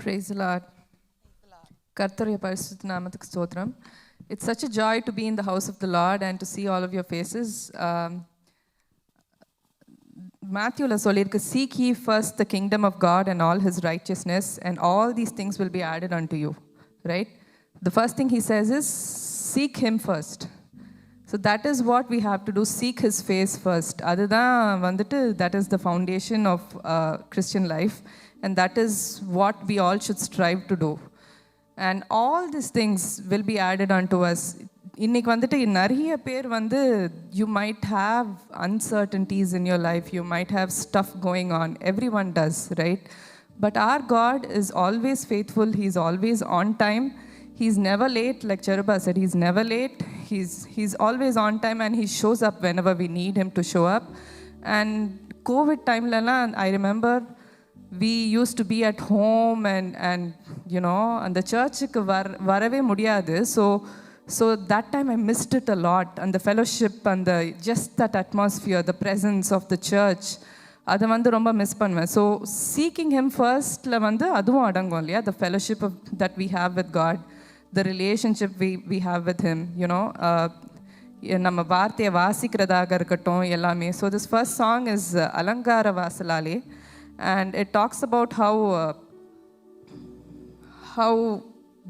Praise the Lord. கர்த்தருடைய பரிசுத்த நாமத்துக்கு ஸ்தோத்திரம். It's such a joy to be in the house of the Lord and to see all of your faces. Matthewல சொல்லிருக்கு, seek ye first the kingdom of God and all his righteousness, and all these things will be added unto you. Right? The first thing he says is, seek him first. So that is what we have to do, seek his face first. அதுதான் வந்துட்டு, that is the foundation of Christian life, and that is what we all should strive to do. And all these things will be added unto us. இன்னைக்கு வந்துட்டு நிறைய பேர் வந்து, you might have uncertainties in your life, you might have stuff going on, everyone does, right? But our God is always faithful, he's always on time, he's never late. Like Cherubah said, he's never late, he's always on time, and he shows up whenever we need him to show up. And COVID time lala, I remember we used to be at home and you know, and the church ku varave mudiyadu, so that time I missed it a lot, and the fellowship and the just that atmosphere, the presence of the church, adha vandu romba miss pannuven. So seeking him first la vandu aduvum adangum illaya, the fellowship that we have with God, the relationship we have with him, you know, நம்ம வார்த்தையை வாசிக்கிறதாக இருக்கட்டும் எல்லாமே. So this first song is அலங்கார வாசலாலே, and it talks about how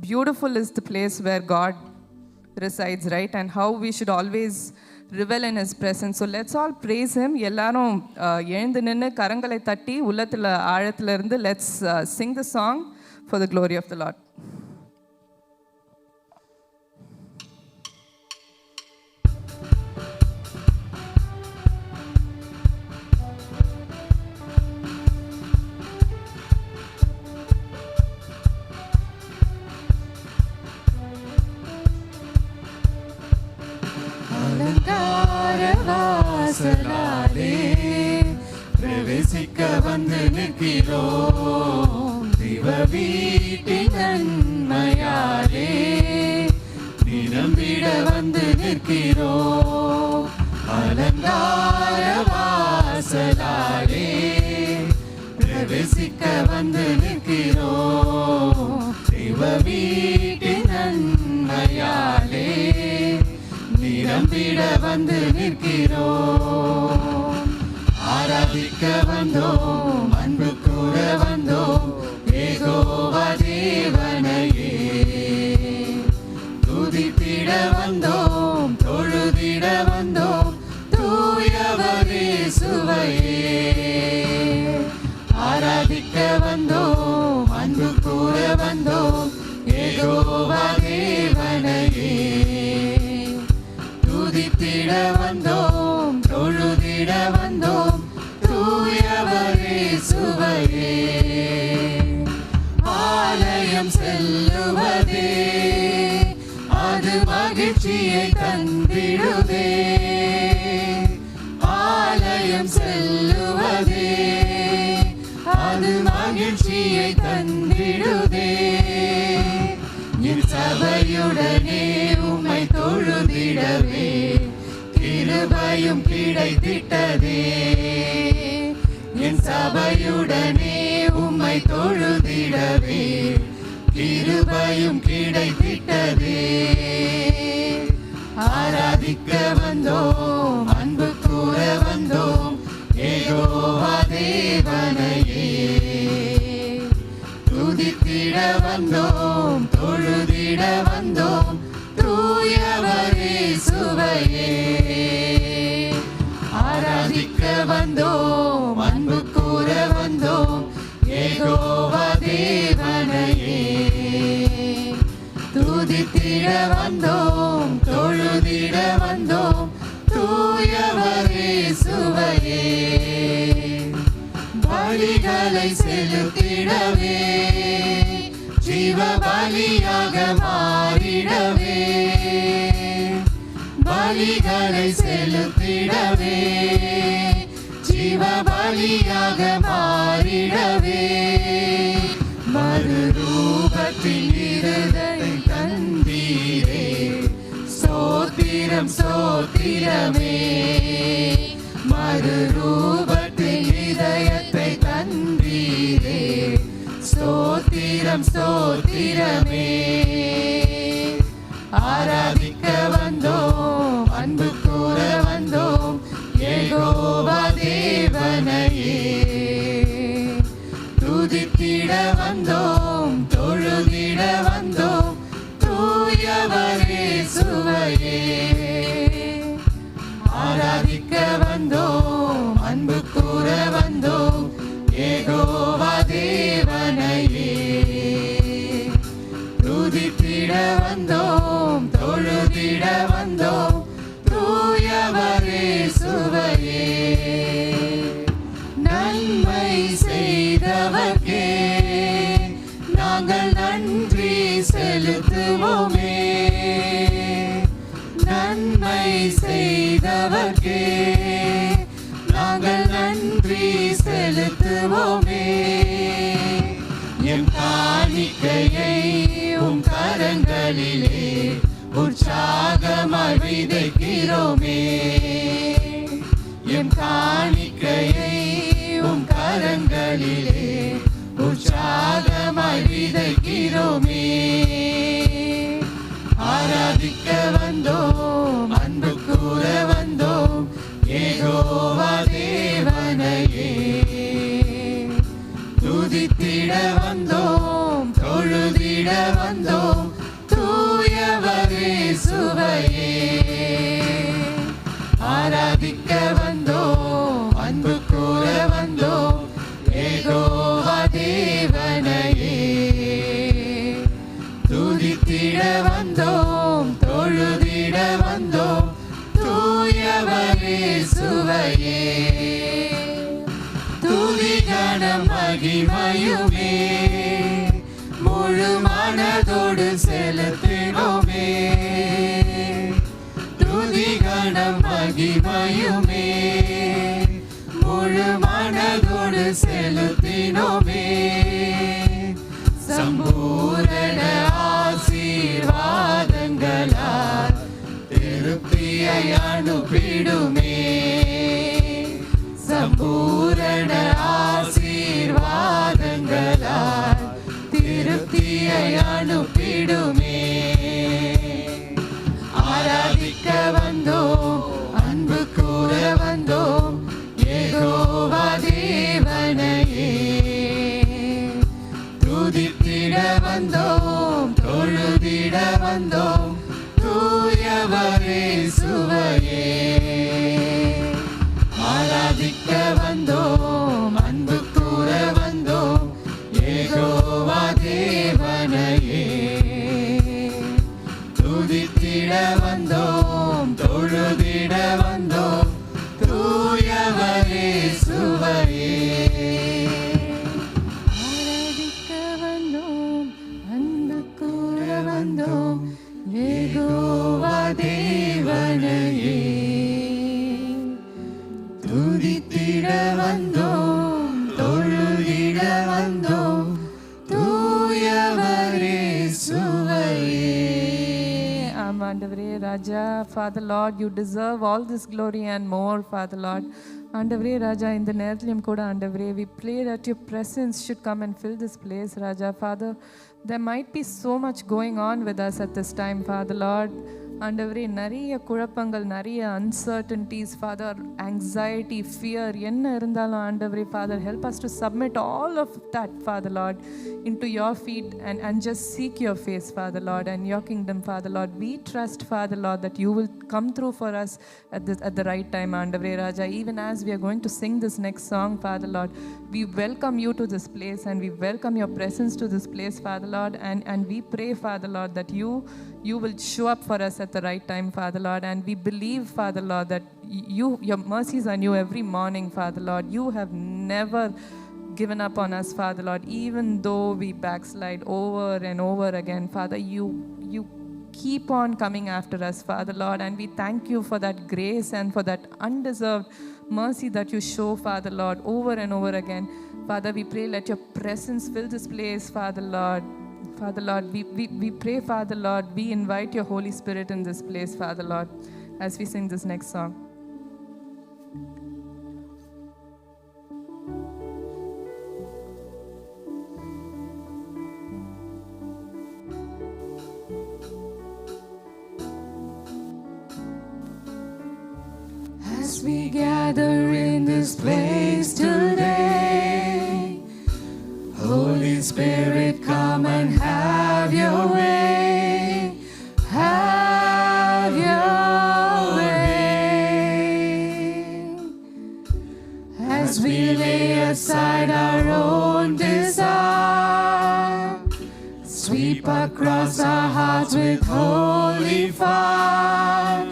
beautiful is the place where God resides, right? And how we should always revel in his presence. So let's all praise him. எல்லாரும் எழுந்து நின்று கரங்களை தட்டி உள்ளத்துல ஆழத்துல இருந்து let's sing the song for the glory of the Lord. வாசலாலே பிரவேசிக்க வந்து நிற்கிறோம், தேவ வீட்டின் நன்மையாலே நிரம்பிட வந்து நிற்கிறோம். அலங்கார வாசலாலே பிரவேசிக்க வந்து நிற்கிறோம், தேவ வீட்டின் நன்மையாலே நிரம்பிட வந்து நிற்கிறோம். ஆராதிக்க வந்தோம், அன்பு கூற வந்தோம், யெகோவா தேவனையே துதித்திட வந்தோம், தொழுதிட வந்தோம், தூயவரே இயேசுவையே. ஆராதிக்க வந்தோம், அன்பு கூற வந்தோம், யெகோவா தேவனையே துதித்திட வந்தோம், தொழுதிட வந்தோம், தூயவரே இயேசுவையே. ஆலயம் செல்லுவதே அது மகிழ்ச்சியை தந்திடுதே, ஆலயம் செல்லுவதே அது மகிழ்ச்சியை தந்திடுதே. என் சபையுடனே உம்மை தொழுதிடவே கிருபையும் கிடைத்திட்டதே, என் சபையுடனே உம்மை தொழுதிடவே கிருபையும் கிடைத்திட்டதே. ஆராதிக்க வந்தோம், அன்பு கூற வந்தோம், யெகோவா தேவனையே துதித்திட வந்தோம், தொழுதிட வந்தோம், தூயவரே இயேசுவையே. ஆராதிக்க வந்தோம், அன்பு கூற வந்தோம், யெகோவா தேவனையே துதித்திட வந்தோம், தொழுதிட வந்தோம், தூயவரே இயேசுவையே. பலிகளை செலுத்திடவே ஜீவ பலியாக மாறிடவே, பலிகளை செலுத்திடவே ஜீவ பலியாக மாறிடவே, மறுரூபத்தின் இருதயத்தை தந்தீரே, ஸ்தோத்திரம் ஸ்தோத்திரமே. மறுரூபத்தின் இதயத்தை தந்தீரே, ஸ்தோத்திரம் ஸ்தோத்திரம் ஸ்தோத்திரமே. ஆராதிக்க வந்தோம், அன்பு கூற வந்தோம், யெகோவா தேவனையே. துதித்திட வந்தோம், தொழுதிட வந்தோம், தூயவரே சுவையே. ஆராதிக்க வந்தோம், அன்பு கூற வந்தோம், யெகோவா தேவனையே. துதித்திட வந்தோம், தொழுதிட வந்தோம், தூயவரே சுவையே. நன்மை செய்தவர்க்கே நாங்கள் நன்றி செலுத்துவோமே. நன்மை செய்தவர்க்கே நாங்கள் நன்றி செலுத்துவோமே. எம் காணிக்கையை உம் கரங்களிலே உற்சாகமாய் விதைக்கிறோமே. எம் காணிக்கையை உம் கரங்களிலே உற்சாகமாய் விதைக்கிறோமே. ஆராதிக்க வந்தோம், அன்பு கூற வந்தோம், யெகோவா தேவனையே. துதித்திட வந்தோம், தொழுதிட வந்தோம், தூயவரே சுவையே. ஆராதிக்க வந்தோம், அன்பு கூற வந்தோம், யெகோவா தேவனையே. துதித்திட வந்தோம், தொழுதிட வந்தோம், தூயவரே சுவையே. துதிகணம் மகிமையுமே முழு மனதோடு செலுத்தினோமே. துதிகணம் மகிமையுமே முழு மனதோடு செலுத்தினோமே. சம்பூரண ஆசீர்வாதங்களால் திருப்தியை அனுப்பிடுமே. சம்பூரண ஆசீர்வாதங்களால் திருப்தியை அனுப்பிடுமே. ஆராதிக்க வந்தோம், அன்பு கூற வந்தோம், யெகோவா தேவனையே. துதித்திட வந்தோம், தொழுதிட வந்தோம், தூயவரே சுவையே. ஆராதிக்க வந்தோம், அன்பு கூற வந்தோம், யெகோவா தேவனையே. துதித்திட வந்தோம், தொழுதிட வந்தோம், தூயவரே சுவையே. ஆராதிக்க வந்தோம், அன்பு கூற வந்தோம், யெகோவா தேவனையே. துதித்திட வந்தோம், தொழுதிட வந்தோம், தூயவரே சுவையே. ஆண்டவரே ராஜா, Father Lord, you deserve all this glory and more, Father Lord. ஆண்டவரே ராஜா, இந்த நேரத்திலும் கூட ஆண்டவரே, we pray that your presence should come and fill this place, Raja. Father, there might be so much going on with us at this time, Father Lord. ஆண்டவரே, நிறைய குழப்பங்கள், நிறைய uncertainties, Father, anxiety, fear, என்ன இருந்தாலும் ஆண்டவரே, Father, help us to submit all of that, Father Lord, into your feet and just seek your face, Father Lord, and your kingdom, Father Lord. We trust, Father Lord, that you will come through for us at the right time, ஆண்டவரே ராஜா. Even as we are going to sing this next song, Father Lord, we welcome you to this place and we welcome your presence to this place, Father Lord, and we pray, Father Lord, that you will show up for us at the right time, Father Lord, and we believe, Father Lord, that your mercies are new every morning, Father Lord. You have never given up on us, Father Lord, even though we backslide over and over again, Father. You keep on coming after us, Father Lord, and we thank you for that grace and for that undeserved mercy that you show, Father Lord, over and over again. Father, we pray, let your presence fill this place, Father Lord. Father Lord, we pray, Father Lord, we invite your Holy Spirit in this place, Father Lord, as we sing this next song. Spirit, come and have your way. Have your way. As we lay aside our own desire, sweep across our hearts with holy fire.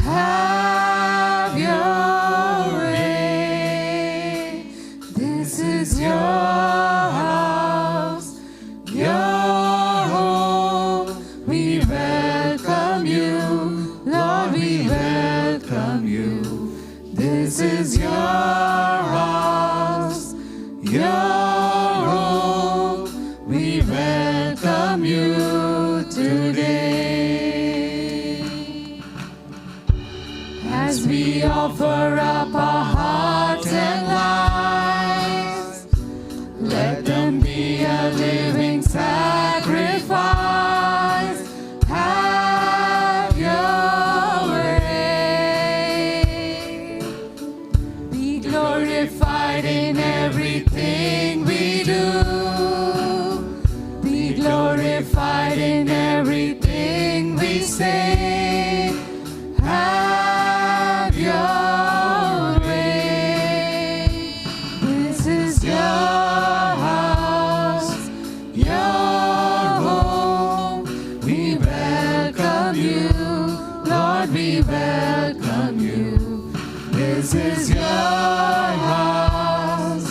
Have your way. This is your house, your home. We welcome you, Lord, we welcome you. This is your house, your home. We welcome you today. As we offer up our hearts and lives, let them be a living sacrifice. Have your way. Be glorified in everything we do. Be glorified in everything we say. Have your way. This is your house, your home. We welcome you, Lord, we welcome you. This is your house,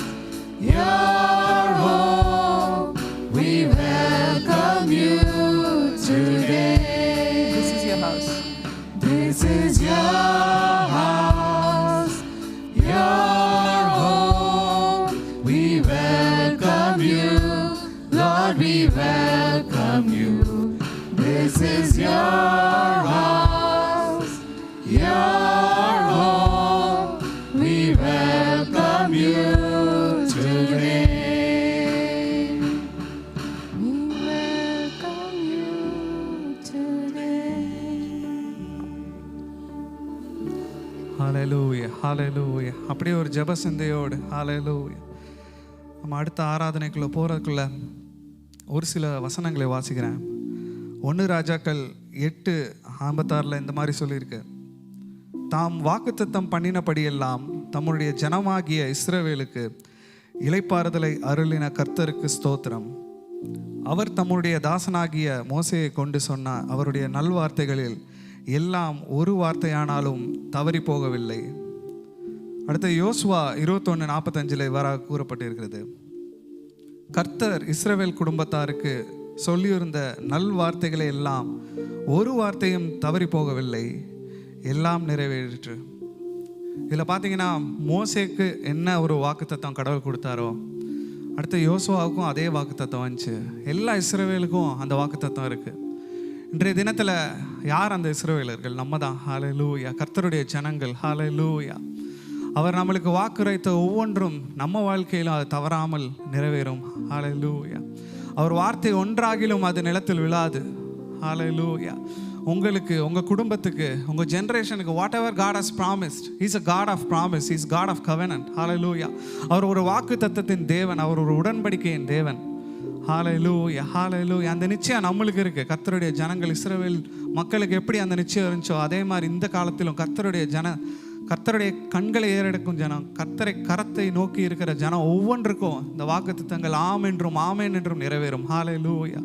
your home. We welcome you today. This is your house. This is your house, your home. We welcome you, Lord, we welcome you. This is your house, your home. We welcome you today. We welcome you today. ஹalleluya ஹalleluya. அப்படியே ஒரு ஜெப சிந்தையோடு ஹalleluya நம்ம அடுத்த ஆராதனைக்குள்ளே போகிறதுக்குள்ள ஒரு சில வசனங்களை வாசிக்கிறேன். 1 ராஜாக்கள் 8:56 இந்த மாதிரி சொல்லியிருக்கு. தாம் வாக்குத்தத்தம் பண்ணினபடியெல்லாம் தம்முடைய ஜனமாகிய இஸ்ரவேலுக்கு இளைப்பாறுதலை அருளின கர்த்தருக்கு ஸ்தோத்திரம். அவர் தம்முடைய தாசனாகிய மோசேயை கொண்டு சொன்ன அவருடைய நல்வார்த்தைகளில் எல்லாம் ஒரு வார்த்தையானாலும் தவறி போகவில்லை. அடுத்து யோசுவா 21:45 இவ்வாறாக கூறப்பட்டிருக்கிறது. கர்த்தர் இஸ்ரவேல் குடும்பத்தாருக்கு சொல்லியிருந்த நல்வார்த்தைகளை எல்லாம் ஒரு வார்த்தையும் தவறி போகவில்லை, எல்லாம் நிறைவேறிற்று. இதில் பார்த்தீங்கன்னா மோசேக்கு என்ன ஒரு வாக்குத்தத்தம் கடவுள் கொடுத்தாரோ, அடுத்து யோசுவாவுக்கும் அதே வாக்குத்தத்தம் வந்துச்சு. எல்லா இஸ்ரவேலுக்கும் அந்த வாக்குத்தத்தம் இருக்குது. இன்றைய தினத்தில் யார் அந்த இஸ்ரவேலர்கள்? நம்ம தான். ஹalleluya. கர்த்தருடைய ஜனங்கள். ஹalleluya. அவர் நம்மளுக்கு வாக்குரைத்த ஒவ்வொன்றும் நம்ம வாழ்க்கையில் அது தவறாமல் நிறைவேறும். ஹalleluya. அவர் வார்த்தை ஒன்றாகிலும் அது நிலத்தில் விழாது. ஹalleluya. உங்களுக்கு, உங்கள் குடும்பத்துக்கு, உங்கள் ஜென்ரேஷனுக்கு whatever God has promised, is a God of promise, is God of covenant. ஹalleluya. அவர் ஒரு வாக்கு தத்தத்தின் தேவன், அவர் ஒரு உடன்படிக்கையின் தேவன். ஹalleluya ஹalleluya. அந்த நிச்சயம் நம்மளுக்கு இருக்குது. கர்த்தருடைய ஜனங்கள் இஸ்ரவேல் மக்களுக்கு எப்படி அந்த நிச்சயம் இருந்துச்சோ அதே மாதிரி இந்த காலத்திலும் கர்த்தருடைய கண்களை ஏறெடுக்கும் ஜனம், கர்த்தரை கரத்தை நோக்கி இருக்கிற ஜனம் ஒவ்வொன்றுக்கும் இந்த வாக்குத்தத்தங்கள் ஆம் என்றும் ஆமேன் என்றும் நிறைவேறும். ஹalleluya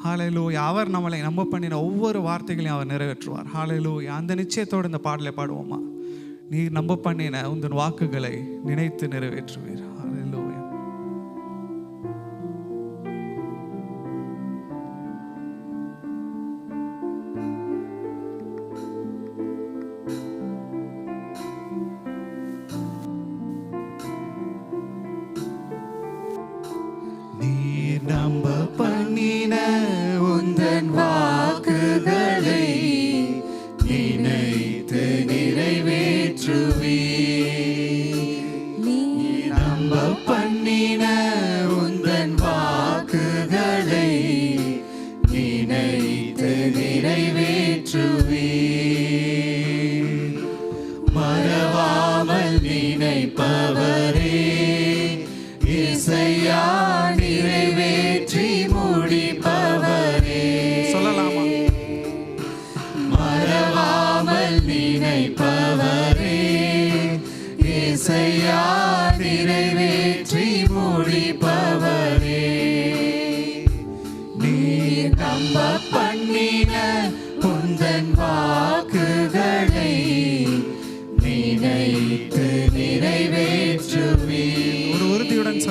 ஹalleluya. அவர் நம்மளை நம்ப பண்ணின ஒவ்வொரு வார்த்தைகளையும் அவர் நிறைவேற்றுவார். ஹalleluya. அந்த நிச்சயத்தோடு இந்த பாடலை பாடுவோமா? நீ நம்ப பண்ணின உந்தன் வாக்குகளை நினைத்து நிறைவேற்றுவீர். ஹalleluya. நம்ப பண்ணின உந்தன் வாக்குகளை நினைத்து நிறைவேற்றுவே. நீ நம்ப பண்ணின உந்தன் வாக்குகளை நினைத்து நிறைவேற்றுவே. மறவாமல் நினைப்பவரே இசையா நிறைவே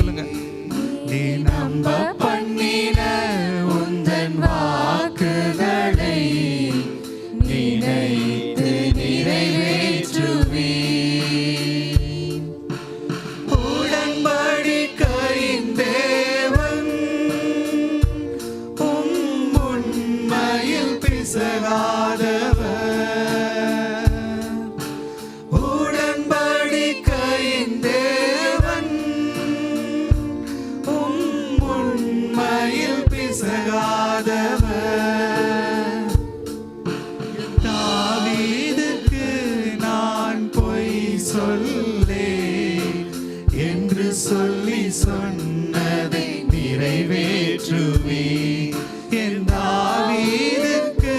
சொல்லுங்க. நீ நம்ப பண்ணின உந்தன் வாக்குகளை நினைத்து நிறைவேற்றுவி. உடன்படிக்கையின் தேவன் உண்மையில் பிசகாதவர். உடன்படிக்கையின் தேவன் உண்மையில் பிசகாதவர். தாவீதுக்கு நான் பொய் சொல்லே என்று சொல்லி சொன்னதை நிறைவேற்றுவி. என் தாவீதுக்கு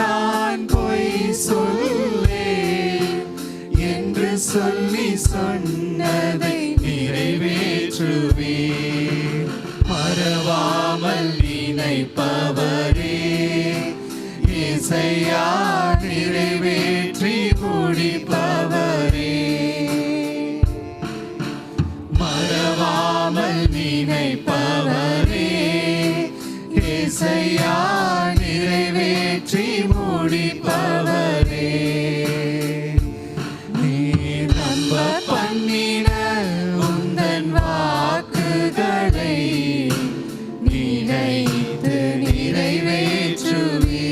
நான் பொய் சொல்லே என்று சொல்லி சொன்னதை நிறைவேற்றுவி. மறவாமல் நினைப்பவரே இசையா நிறைவேற்றி முடிப்பவரே. மறவாமல் நினைப்பவரே இசையா நிறைவேற்றி முடிப்பவரே. நீ நம்ப பண்ணின உந்தன் வாக்குகளை நினைத்து நிறைவேற்றுவி.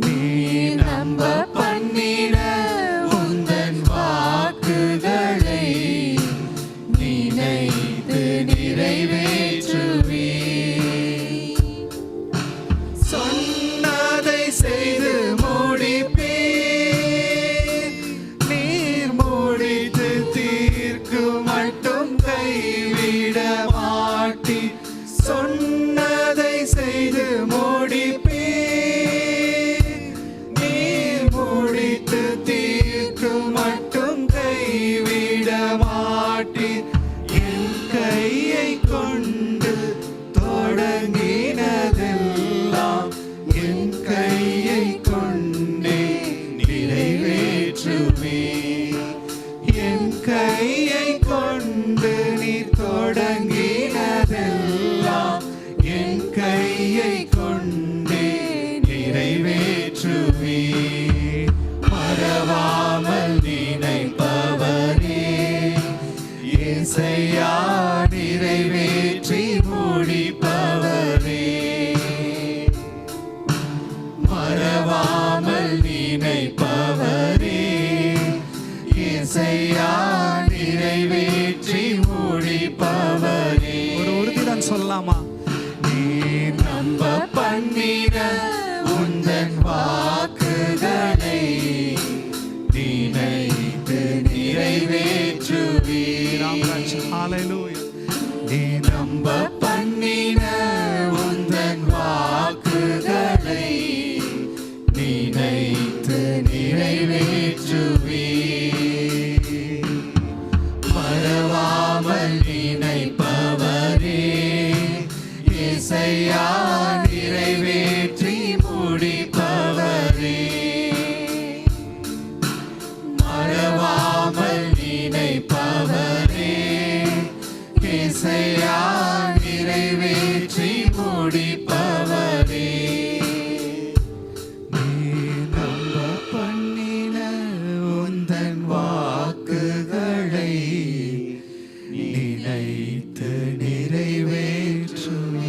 நீ நம்ப பண்ணின உந்தன் வாக்குகளை நினைத்து நிறைவேற்றுவி. சொன்னதை செய்து முடிப்பீர். நீர் முடித்து தீர்க்கும் மட்டும் கைவிட மாட்டீர். சொன்னதை செய்து முடிப்பீர். நீர் முடித்து தீர்க்கும் மட்டும் கைவிட மாட்டீர். என் கையை கொண்டு தொடங்கினதெல்லாம் என் கையை கொண்டே நிறைவேற்றுவே. என் கையை கொண்டு நீ தொடங்கினதெல்லாம் என் கையை கொண்டே நிறைவேற்றுவே. மறவாமல் நினைப்பவரே இசையா நிறைவேற்றி முடிப்பவரே. மறவாமல் நினைப்பவரே இசையா நிறைவேற்றி முடிப்பவரே. ஒரு உறுதிதான் சொல்லலாமா? நீ நம்ப பண்ணின உந்தன் வாக்குகளை நினைத்து நிறைவேற்றுவீர். ஹalleluya. நீ நம்ப பண்ணின உந்தன் வாக்குகளை நினைத்து நிறைவேற்றுவீர். மறவாமல் நினைப்பவரே இசையா நிறைவேற்றி முடிப்பவரே. மறவாமல் நினைப்பவரே இசையா நிறைவேற்றி முடிப்பவரே. நீ நம்ப பண்ணின உந்தன் வாக்குகளை நினைத்து நிறைவேற்றுவீர்.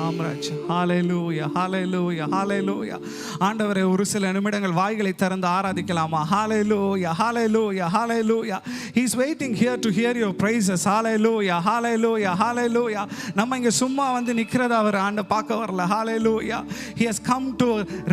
ஆம்ராஜ். ஹalleluya, hallelujah, hallelujah. ஆண்டவரே, ஒரு சில நிமிடங்கள் வாய்களை திறந்து ஆராதிக்கலாமா? ஹalleluya, hallelujah, hallelujah. He is waiting here to hear your praises. Hallelujah, hallelujah, hallelujah. நம்ம இங்க சும்மா வந்து நிக்கிறத அவர் ஆண்ட பார்க்க வரல. Hallelujah. He has come to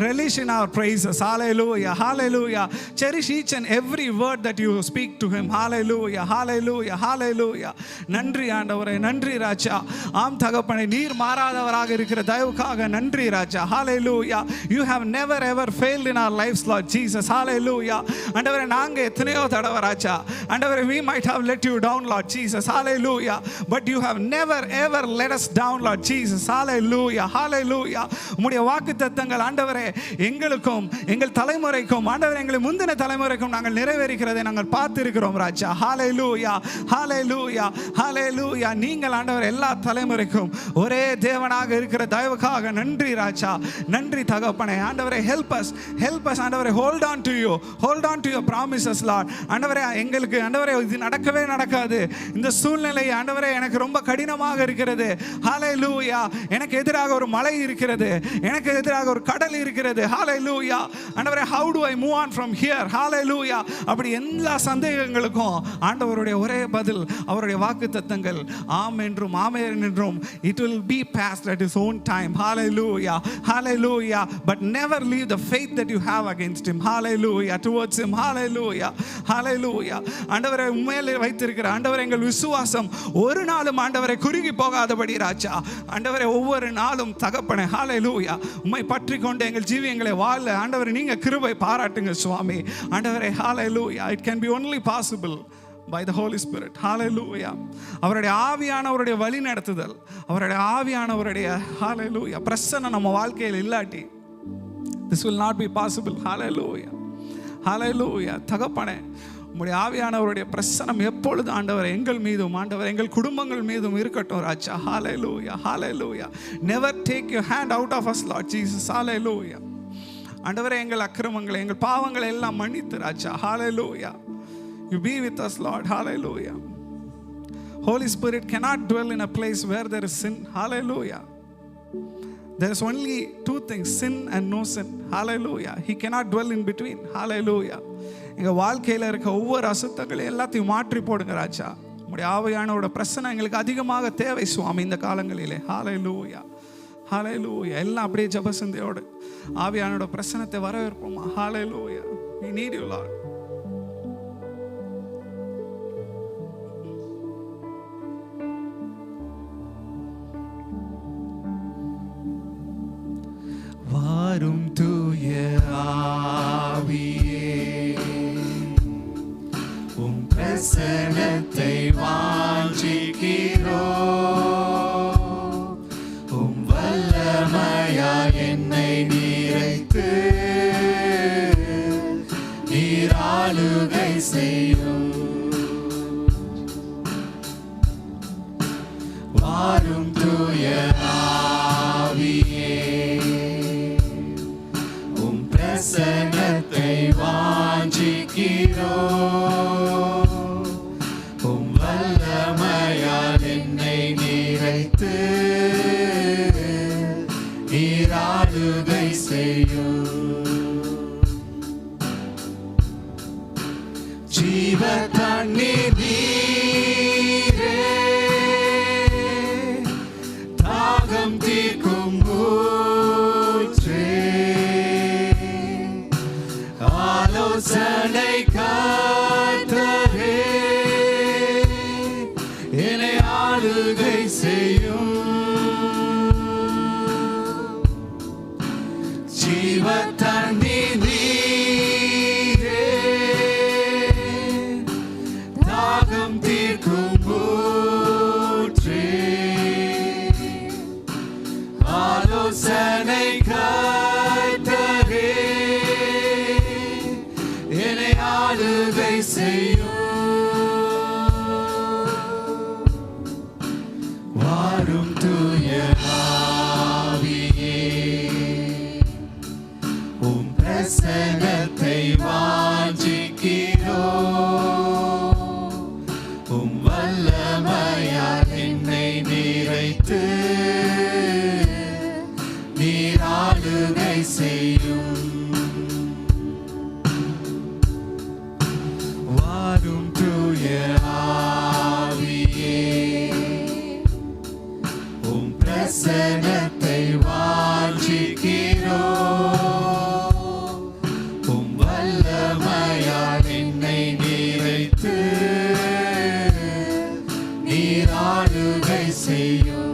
relish in our praises. Hallelujah, hallelujah. Cherish each and every word that you speak to him. Hallelujah, hallelujah, hallelujah. நன்றி ஆண்டவரே, நன்றி ராஜா. ஆம் தகப்பனே, நீர் மாறாதவராக இருக்கிற இருக்கிற தயவுக்காக நன்றி ராஜா. ஹalleluya. You have never ever failed in our lives, Lord Jesus. Hallelujah. ஆண்டவரே, நாங்க எத்தனையோ தடவை ராஜா ஆண்டவரே, we might have let you down, Lord Jesus. Hallelujah. But you have never ever let us down, Lord Jesus. Hallelujah. Hallelujah. உம்முடைய வாக்குத்தத்தங்கள் ஆண்டவரே எங்களுக்கும் எங்கள் தலைமுறைக்கும் ஆண்டவரே எங்களை முந்தின தலைமுறைக்கும் நாங்கள் நிறைவேறிக்கிறதை நாங்கள் பார்த்திருக்கிறோம் ராஜா. Hallelujah. Hallelujah. Hallelujah. நீங்கள் ஆண்டவரே எல்லா தலைமுறைக்கும் ஒரே தேவனாக இருக்கிற தயவுக்காக நன்றி ராஜா. நன்றி தகப்பனே. ஆண்டவரே, help us ஆண்டவரே, hold on to your promises, Lord. ஆண்டவரே, எங்களுக்கு ஆண்டவரே இது நடக்கவே நடக்காது, இந்த சூழ்நிலை ஆண்டவரே எனக்கு ரொம்ப கடினமாக இருக்கிறது. ஹalleluya. எனக்கு எதிராக ஒரு மலை இருக்கிறது, எனக்கு எதிராக ஒரு கடல் இருக்கிறது. ஹalleluya. ஆண்டவரே, how do I move on from here? ஹalleluya. அப்படி எல்லா சந்தேகங்களுக்கும் ஆண்டவருடைய ஒரே பதில் அவருடைய வாக்குத்தத்தங்கள் ஆம் என்றும் ஆமென் என்றும். It will be passed at his own time. Hallelujah. Hallelujah. But never leave the faith that you have against him. Hallelujah. Towards him. Hallelujah. Hallelujah. ஆண்டவரே, உண்மையிலே வைத்திருக்கிற ஆண்டவரே எங்கள் விசுவாசம் ஒரு நாளும் ஆண்டவரை குறுகி போகாதபடி ராஜா ஆண்டவரே ஒவ்வொரு நாளும் தகப்பனே ஹalleluya உம்மை பற்றி கொண்டு எங்கள் ஜீவியங்களை வாழ ஆண்டவரே நீங்க கிருபை பாராட்டுங்க சுவாமி. ஆண்டவரே hallelujah. It can be only possible by the Holy Spirit. Hallelujah. அவருடைய ஆவியானவருடைய வழி நடத்துதல், அவருடைய ஆவியானவருடைய hallelujah பிரசன்னம் நம்ம வாழ்க்கையில் இல்லாட்டி this will not be possible. Hallelujah. Hallelujah. தகப்பனே, உம்முடைய ஆவியானவருடைய பிரசன்னம் எப்பொழுது ஆண்டவர் எங்கள் மீதும் ஆண்டவர் எங்கள் குடும்பங்கள் மீதும் இருக்கட்டும் ராஜா. Hallelujah. Hallelujah. Never take your hand out of us, Lord Jesus. Hallelujah. ஆண்டவரே, எங்கள் அக்கிரமங்களை எங்கள் பாவங்களை எல்லாம் மன்னித்து ராஜா. Hallelujah. You be with us, Lord. Hallelujah. Holy Spirit cannot dwell in a place where there is sin. Hallelujah. There is only two things, sin and no sin. Hallelujah. He cannot dwell in between. Hallelujah. எங்க வாழ்க்கையில இருக்க ஒவ்வொரு அசுத்தங்களையும் எல்லாத்தையும் மாற்றி போடுங்க ராஜா. உம்முடைய ஆவியானவரோட பிரசன்னம் எங்களுக்கு அதிகமாக தேவை சுவாமி இந்த காலங்களிலே. Hallelujah. Hallelujah. எல்லாம் அப்படியே ஜெபசந்தையோடு ஆவியானவரோட பிரசன்னத்தை வரவேற்போமா. Hallelujah. We need you, Lord. வாரும் தூய ஆவியே, உம் பிரசன்னத்தை வாஞ்சிக்கிறோம். உம் வல்லமையாய் என்னை நிறைத்து நீராளுகை செய்யும். வாரும் தூய ஆவியே, பிரசன்னத்தை வாஞ்சிக்கிறோம். உம் வல்லமையால் என்னை நிறைத்து நீராளுகை செய்யும். ஜீவ தண்ணீர் நீரே, தாகம் தீர்க்கும் ஆலோசனை கர்த்தரே, என்னை ஆளுகை செய்யும். ஜீவ தண்ணீர் நீரே, தாகம் தீர்க்கும் ஊற்றே, ஆலோசனை கர்த்தரே, என்னை ஆளுகை செய்யும். வாரும் தூய ஆவியே, உம் பிரசன்னத்தை வாஞ்சிக்கிறோம். உம் வல்லமையால் என்னை நிறைத்து நீராளுகை செய்யும். வாரும் தூய ஆவியே, உம் பிரசன்னத்தை வாஞ்சிக்கிறோம். உம் வல்லமையால் என்னை நிறைத்து நீராளுகை செய்யும்.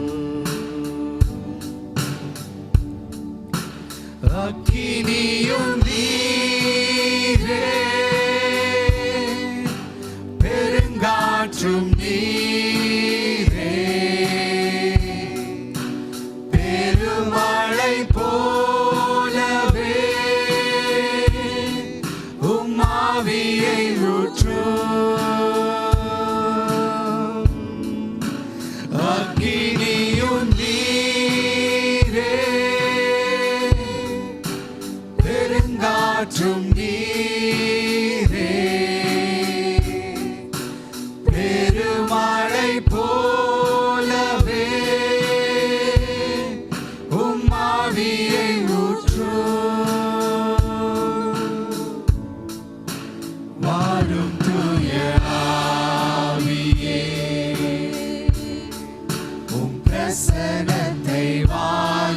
பிரசனத்தை வாஞ்சிக்கிறோம்.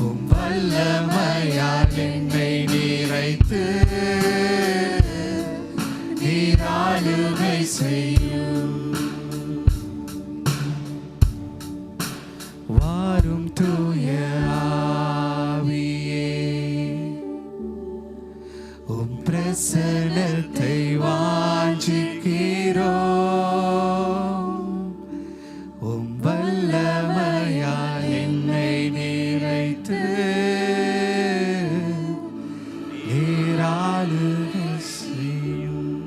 உம் வல்லமையால் என்னை நிறைத்து நீர் ஆளுகை செய்யும். வாரும் தூய ஆவியே, உம் பிரசனத்தை வாஞ்சிக்கிறோம். உம் வல்லமையால் என்னை நிறைத்து நீர் ஆளுகை செய்யும்.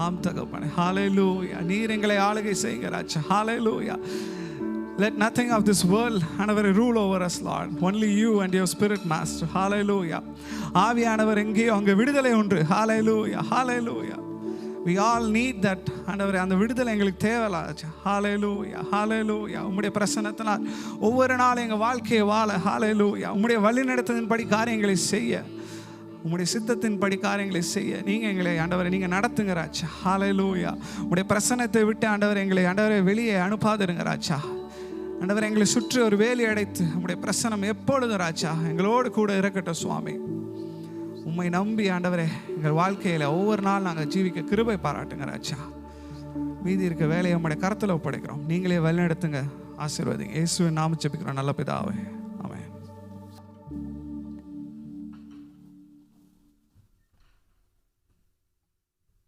ஆம் தகப்பனே, ஹalleluya. நீர் எங்களை ஆளுகை செய்யுங்க ராஜா. ஹalleluya. Let nothing of this world ஆண்டவரே rule over us, Lord. Only you and your spirit, master. Hallelujah. ஆவியானவர் எங்கேயோ அங்கே விடுதலை உண்டு. Hallelujah. Hallelujah. We all need that. ஆண்டவரே அந்த விடுதலை எங்களுக்கு தேவையில்லை. Hallelujah. Hallelujah. உம்முடைய பிரசன்னத்தினால் ஒவ்வொரு நாளும் எங்கள் வாழ்க்கையை வாழ. Hallelujah. உம்முடைய வழிநடத்தலின்படி காரியங்களை செய்ய, உம்முடைய சித்தத்தின்படி காரியங்களை செய்ய நீங்கள் எங்களை ஆண்டவரை நீங்கள் நடத்துங்க ராஜா. ஹalleluya. உம்முடைய பிரசன்னத்தை விட்டு ஆண்டவர் எங்களை ஆண்டவரை வெளியே அனுப்பாதிருங்க ராஜா. ஆண்டவர் எங்களை சுற்றி ஒரு வேலி அடைத்து உம்முடைய பிரசன்னம் எப்பொழுதும் ராஜா எங்களோடு கூட இருக்கட்டும் சுவாமி. உம்மை நம்பி ஆண்டவரே எங்கள் வாழ்க்கையில் ஒவ்வொரு நாள் நாங்கள் ஜீவிக்க கிருபை பாராட்டுங்க ராஜா. மீதி இருக்க வேலையை உம்முடைய கரத்தில் ஒப்படைக்கிறோம். நீங்களே வழிநடத்துங்க, ஆசீர்வதிங்க. இயேசுவின் நாமத்தில் ஜெபிக்கிறோம் நல்ல பிதாவே.